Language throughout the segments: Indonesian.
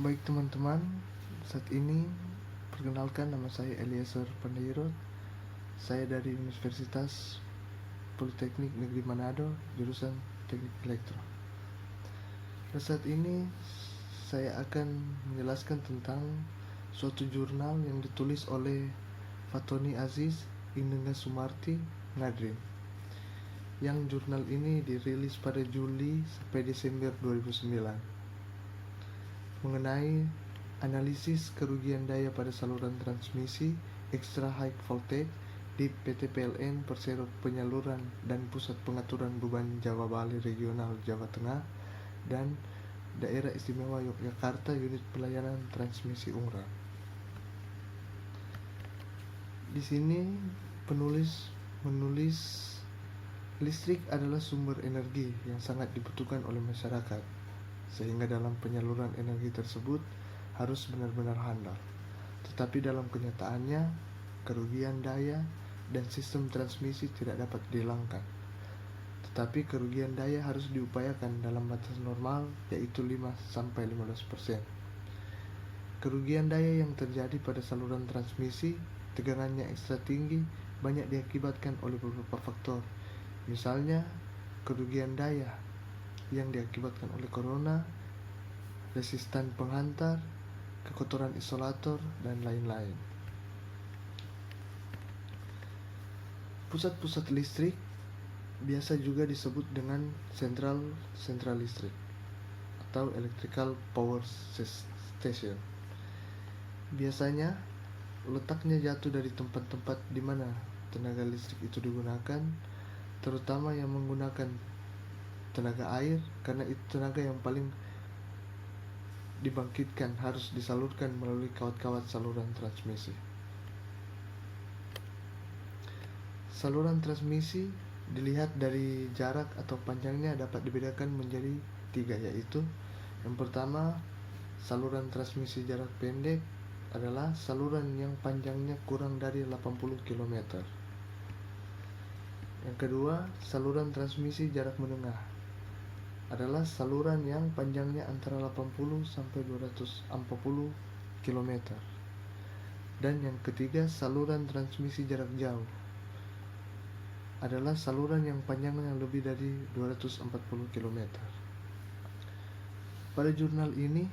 Baik teman-teman, saat ini perkenalkan nama saya Eliezer Pandairot. Saya dari Universitas Politeknik Negeri Manado, jurusan Teknik Elektro. Dan saat ini saya akan menjelaskan tentang suatu jurnal yang ditulis oleh Fatoni Aziz, Inengga Sumarti, Ngadrin. Yang jurnal ini dirilis pada Juli sampai Desember 2009 mengenai analisis kerugian daya pada saluran transmisi extra high voltage di PT PLN Persero Penyaluran dan Pusat Pengaturan Beban Jawa Bali Regional Jawa Tengah dan Daerah Istimewa Yogyakarta Unit Pelayanan Transmisi UNGRAN. Di sini penulis menulis listrik adalah sumber energi yang sangat dibutuhkan oleh masyarakat, sehingga dalam penyaluran energi tersebut harus benar-benar handal. Tetapi dalam kenyataannya, kerugian daya dan sistem transmisi tidak dapat dihilangkan. Tetapi kerugian daya harus diupayakan dalam batas normal, yaitu 5-15%. Kerugian daya yang terjadi pada saluran transmisi, tegangannya ekstra tinggi, banyak diakibatkan oleh beberapa faktor. Misalnya, kerugian daya yang diakibatkan oleh corona, resistan penghantar, kekotoran isolator, dan lain-lain. Pusat-pusat listrik biasa juga disebut dengan sentral listrik atau electrical power station. Biasanya letaknya jatuh dari tempat-tempat di mana tenaga listrik itu digunakan, terutama yang menggunakan tenaga air, karena itu tenaga yang paling dibangkitkan harus disalurkan melalui kawat-kawat saluran transmisi. Saluran transmisi dilihat dari jarak atau panjangnya dapat dibedakan menjadi 3, yaitu yang pertama, saluran transmisi jarak pendek adalah saluran yang panjangnya kurang dari 80 km. Yang kedua, saluran transmisi jarak menengah adalah saluran yang panjangnya antara 80 sampai 240 km. Dan yang ketiga, saluran transmisi jarak jauh adalah saluran yang panjangnya lebih dari 240 km. Pada jurnal ini,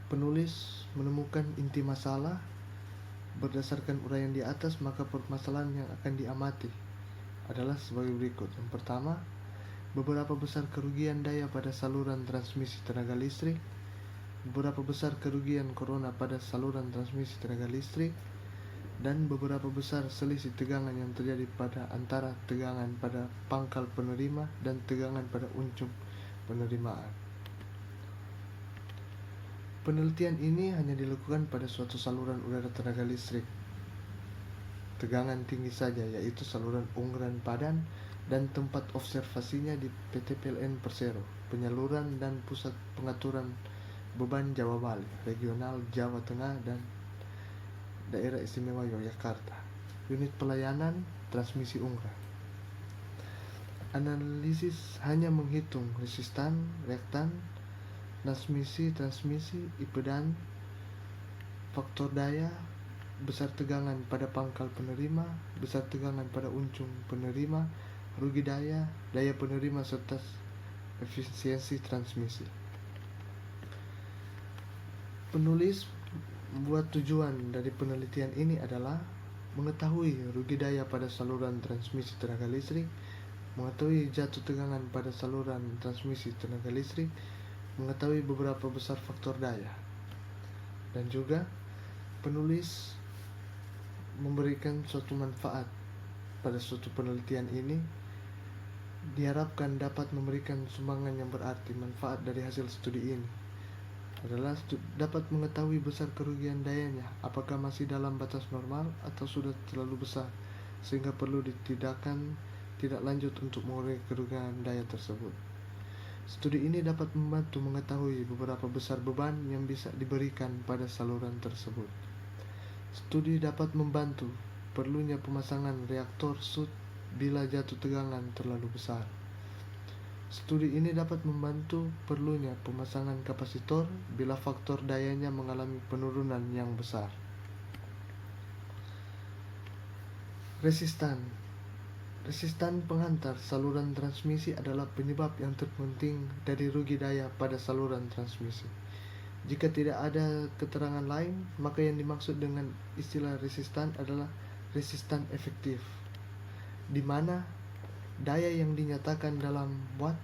penulis menemukan inti masalah. Berdasarkan uraian di atas, maka permasalahan yang akan diamati adalah sebagai berikut. Yang pertama, beberapa besar kerugian daya pada saluran transmisi tenaga listrik, beberapa besar kerugian corona pada saluran transmisi tenaga listrik, dan beberapa besar selisih tegangan yang terjadi pada antara tegangan pada pangkal penerima dan tegangan pada uncung penerimaan. Penelitian ini hanya dilakukan pada suatu saluran udara tenaga listrik tegangan tinggi saja, yaitu saluran UNGRAN Padan, dan tempat observasinya di PT PLN Persero Penyaluran dan Pusat Pengaturan Beban Jawa Bali Regional Jawa Tengah dan Daerah Istimewa Yogyakarta Unit Pelayanan Transmisi UNGRAN. Analisis hanya menghitung resistan, reaktan, transmisi, impedan, faktor daya, besar tegangan pada pangkal penerima, besar tegangan pada uncung penerima, rugi daya, daya penerima, serta efisiensi transmisi. Penulis membuat tujuan dari penelitian ini adalah mengetahui rugi daya pada saluran transmisi tenaga listrik, mengetahui jatuh tegangan pada saluran transmisi tenaga listrik, mengetahui beberapa besar faktor daya. Dan juga penulis memberikan suatu manfaat pada suatu penelitian ini, diharapkan dapat memberikan sumbangan yang berarti. Manfaat dari hasil studi ini adalah dapat mengetahui besar kerugian dayanya, apakah masih dalam batas normal atau sudah terlalu besar, sehingga perlu ditindakan tidak lanjut untuk mengurangi kerugian daya tersebut. Studi ini dapat membantu mengetahui beberapa besar beban yang bisa diberikan pada saluran tersebut. Studi dapat membantu perlunya pemasangan reaktor SUT bila jatuh tegangan terlalu besar. Studi ini dapat membantu perlunya pemasangan kapasitor bila faktor dayanya mengalami penurunan yang besar. Resistan. Resistan penghantar saluran transmisi adalah penyebab yang terpenting dari rugi daya pada saluran transmisi. Jika tidak ada keterangan lain, maka yang dimaksud dengan istilah resistan adalah resistan efektif, di mana daya yang dinyatakan dalam watt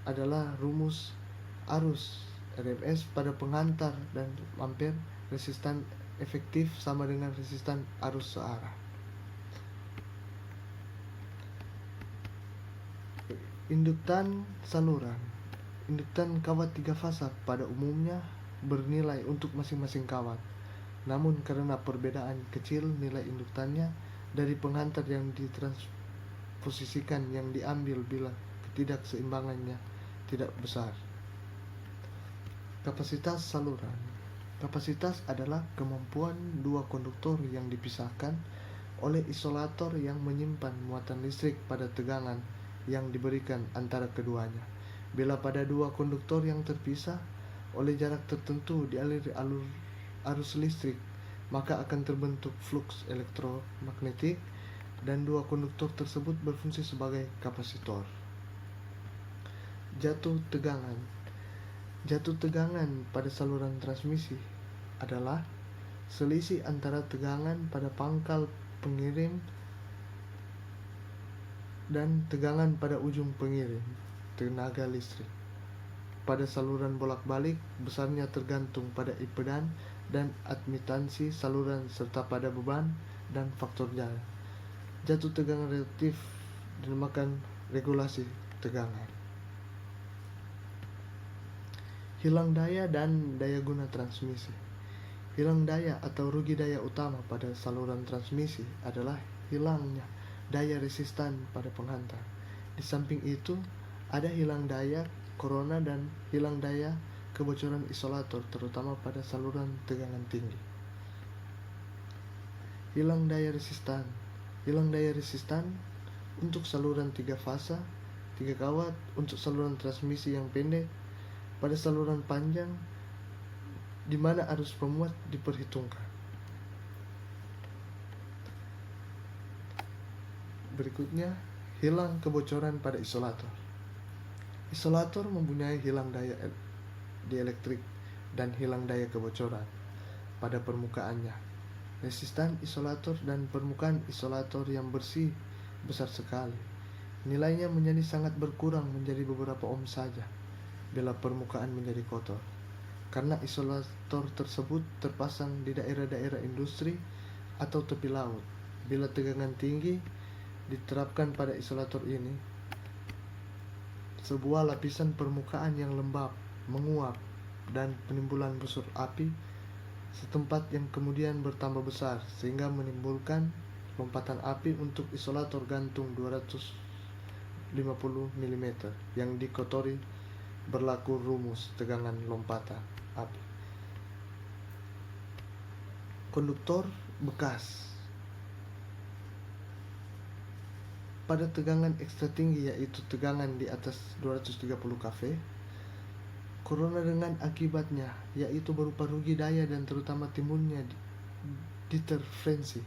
adalah rumus arus RMS pada penghantar dan ampere. Resistan efektif sama dengan resistan arus searah. Induktan saluran. Induktan kawat 3 fasa pada umumnya bernilai untuk masing-masing kawat. Namun karena perbedaan kecil nilai induktannya dari penghantar yang ditransposisikan yang diambil bila ketidakseimbangannya tidak besar. Kapasitas saluran. Kapasitas adalah kemampuan dua konduktor yang dipisahkan oleh isolator yang menyimpan muatan listrik pada tegangan yang diberikan antara keduanya. Bila pada dua konduktor yang terpisah oleh jarak tertentu dialiri arus listrik, maka akan terbentuk flux elektromagnetik dan dua konduktor tersebut berfungsi sebagai kapasitor. Jatuh tegangan. Jatuh tegangan pada saluran transmisi adalah selisih antara tegangan pada pangkal pengirim dan tegangan pada ujung pengirim tenaga listrik. Pada saluran bolak-balik, besarnya tergantung pada impedan dan admitansi saluran serta pada beban dan faktor daya. Jatuh tegangan relatif dinamakan regulasi tegangan. Hilang daya dan daya guna transmisi. Hilang daya atau rugi daya utama pada saluran transmisi adalah hilangnya daya resistan pada penghantar. Di samping itu, ada hilang daya korona dan hilang daya kebocoran isolator, terutama pada saluran tegangan tinggi. Hilang daya resistan. Hilang daya resistan untuk saluran 3 fasa, 3 kawat, untuk saluran transmisi yang pendek, pada saluran panjang, di mana arus pemuat diperhitungkan. Berikutnya, hilang kebocoran pada isolator. Isolator mempunyai hilang daya dielektrik dan hilang daya kebocoran pada permukaannya. Resistan isolator dan permukaan isolator yang bersih besar sekali. Nilainya menjadi sangat berkurang menjadi beberapa ohm saja bila permukaan menjadi kotor. Karena isolator tersebut terpasang di daerah-daerah industri atau tepi laut. Bila tegangan tinggi diterapkan pada isolator ini, sebuah lapisan permukaan yang lembab menguap dan penimbulan busur api setempat yang kemudian bertambah besar sehingga menimbulkan lompatan api untuk isolator gantung 250 mm yang dikotori berlaku rumus tegangan lompatan api. Konduktor bekas. Pada tegangan ekstra tinggi, yaitu tegangan di atas 230 kV, korona dengan akibatnya yaitu berupa rugi daya dan terutama timbulnya interferensi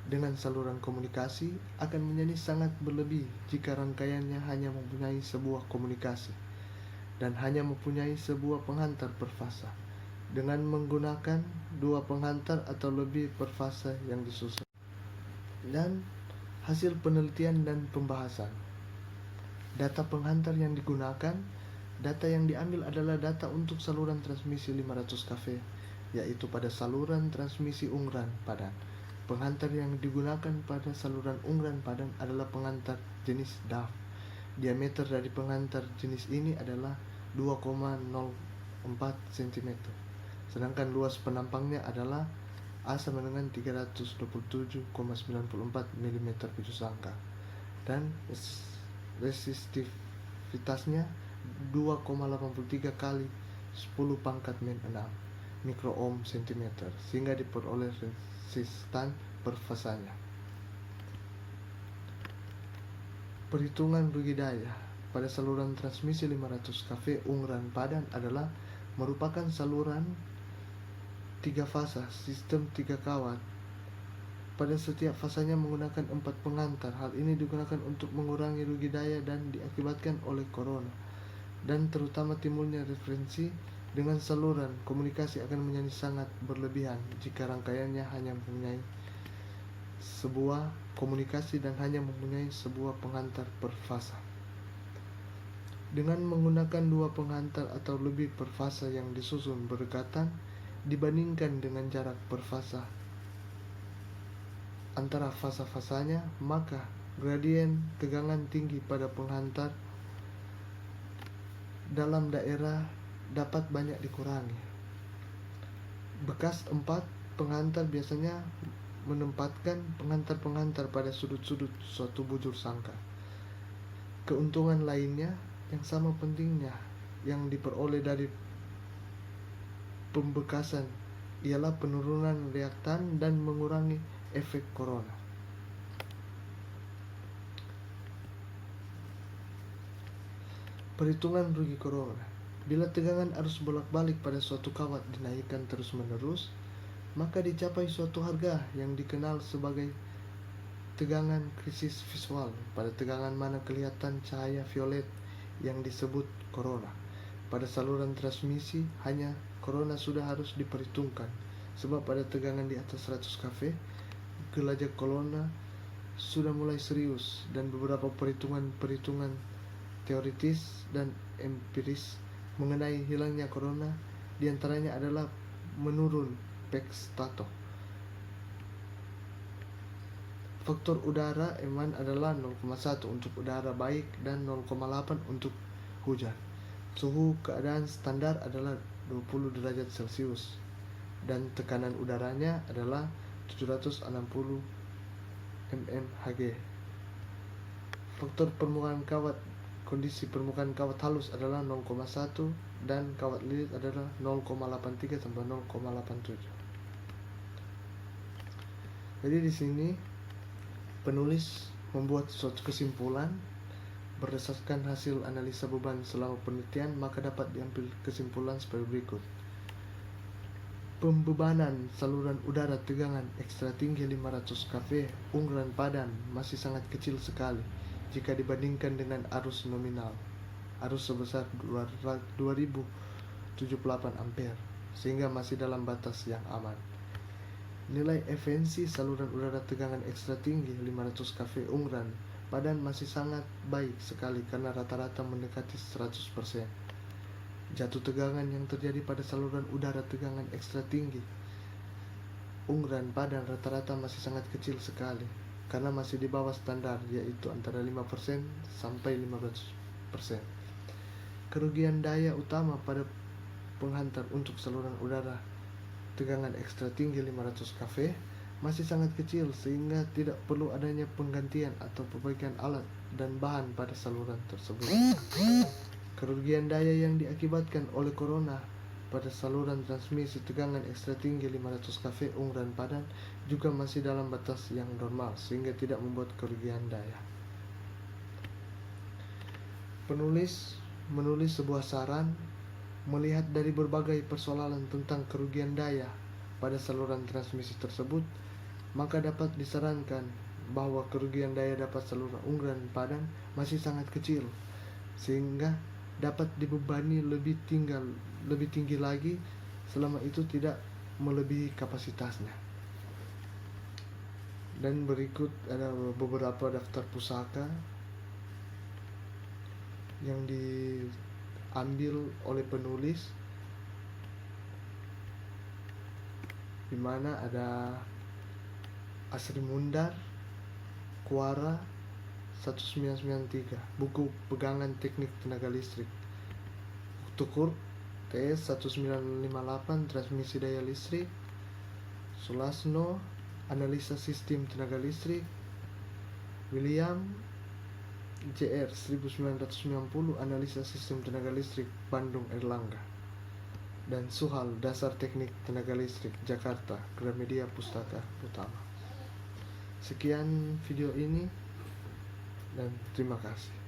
dengan saluran komunikasi akan menjadi sangat berlebih jika rangkaiannya hanya mempunyai sebuah komunikasi dan hanya mempunyai sebuah penghantar per fasa, dengan menggunakan dua penghantar atau lebih per fasa yang disusun. Dan hasil penelitian dan pembahasan. Data penghantar yang digunakan. Data yang diambil adalah data untuk saluran transmisi 500 kV, yaitu pada saluran transmisi Ungran Padang. Penghantar yang digunakan pada saluran Ungran Padang adalah penghantar jenis DAF. Diameter dari penghantar jenis ini adalah 2,04 cm. Sedangkan luas penampangnya adalah A sama dengan 327,94 mm pitu sangka. Dan resistivitasnya 2,83 kali 10 pangkat min 6 mikroohm cm, sehingga diperoleh resistan per fasanya. Perhitungan rugi daya. pada saluran transmisi 500 kV Ungran Padan adalah merupakan saluran 3 fasa sistem 3 kawat. Pada setiap fasanya menggunakan 4 pengantar. Hal ini digunakan untuk mengurangi rugi daya dan diakibatkan oleh corona, dan terutama timbulnya referensi dengan saluran komunikasi akan menjadi sangat berlebihan jika rangkaiannya hanya mempunyai sebuah komunikasi dan hanya mempunyai sebuah pengantar per fasa. Dengan menggunakan 2 pengantar atau lebih per fasa yang disusun berdekatan dibandingkan dengan jarak per fasa antara fasa-fasanya, maka gradien tegangan tinggi pada pengantar dalam daerah dapat banyak dikurangi. Bekas 4 pengantar biasanya menempatkan pengantar-pengantar pada sudut-sudut suatu bujur sangkar. Keuntungan lainnya yang sama pentingnya yang diperoleh dari pembekasan ialah penurunan reaktan dan mengurangi efek corona. Perhitungan rugi corona. Bila tegangan arus bolak-balik pada suatu kawat dinaikkan terus-menerus, maka dicapai suatu harga yang dikenal sebagai tegangan krisis visual. Pada tegangan mana kelihatan cahaya violet yang disebut corona. Pada saluran transmisi hanya corona sudah harus diperhitungkan, sebab pada tegangan di atas 100 kV gelajah corona sudah mulai serius, dan beberapa perhitungan teoritis dan empiris mengenai hilangnya corona diantaranya adalah menurun Pek-Stato. Faktor udara aman adalah 0,1 untuk udara baik dan 0,8 untuk hujan. Suhu keadaan standar adalah 20 derajat Celcius dan tekanan udaranya adalah 760 mmHg. Faktor permukaan kawat. Kondisi permukaan kawat halus adalah 0,1 dan kawat lilit adalah 0,83 sampai 0,87. Jadi di sini penulis membuat suatu kesimpulan berdasarkan hasil analisa beban selama penelitian, maka dapat diambil kesimpulan sebagai berikut. Pembebanan saluran udara tegangan ekstra tinggi 500 kV Ungran Padan masih sangat kecil sekali jika dibandingkan dengan arus nominal, arus sebesar 2078 ampere, sehingga masih dalam batas yang aman. Nilai efisiensi saluran udara tegangan ekstra tinggi 500 kV Ungran Padan masih sangat baik sekali karena rata-rata mendekati 100%. Jatuh tegangan yang terjadi pada saluran udara tegangan ekstra tinggi Ungran Padan rata-rata masih sangat kecil sekali karena masih di bawah standar, yaitu antara 5% sampai 15%. Kerugian daya utama pada penghantar untuk saluran udara tegangan ekstra tinggi 500 kV masih sangat kecil sehingga tidak perlu adanya penggantian atau perbaikan alat dan bahan pada saluran tersebut. Kerugian daya yang diakibatkan oleh corona pada saluran transmisi tegangan ekstra tinggi 500 kV Ungran Padan juga masih dalam batas yang normal sehingga tidak membuat kerugian daya. Penulis menulis sebuah saran melihat dari berbagai persoalan tentang kerugian daya pada saluran transmisi tersebut, maka dapat disarankan bahwa kerugian daya dapat saluran Ungran Padan masih sangat kecil sehingga dapat dibebani lebih tinggi lagi selama itu tidak melebihi kapasitasnya. Dan berikut ada beberapa daftar pusaka yang diambil oleh penulis, di mana ada Asri Mundar, Kuara 1993, buku pegangan teknik tenaga listrik. Tukur TS 1958, transmisi daya listrik. Sulasno, analisa sistem tenaga listrik. William JR 1990, analisa sistem tenaga listrik, Bandung Erlangga. Dan Suhal, dasar teknik tenaga listrik, Jakarta, Gramedia Pustaka Utama. Sekian video ini dan terima kasih.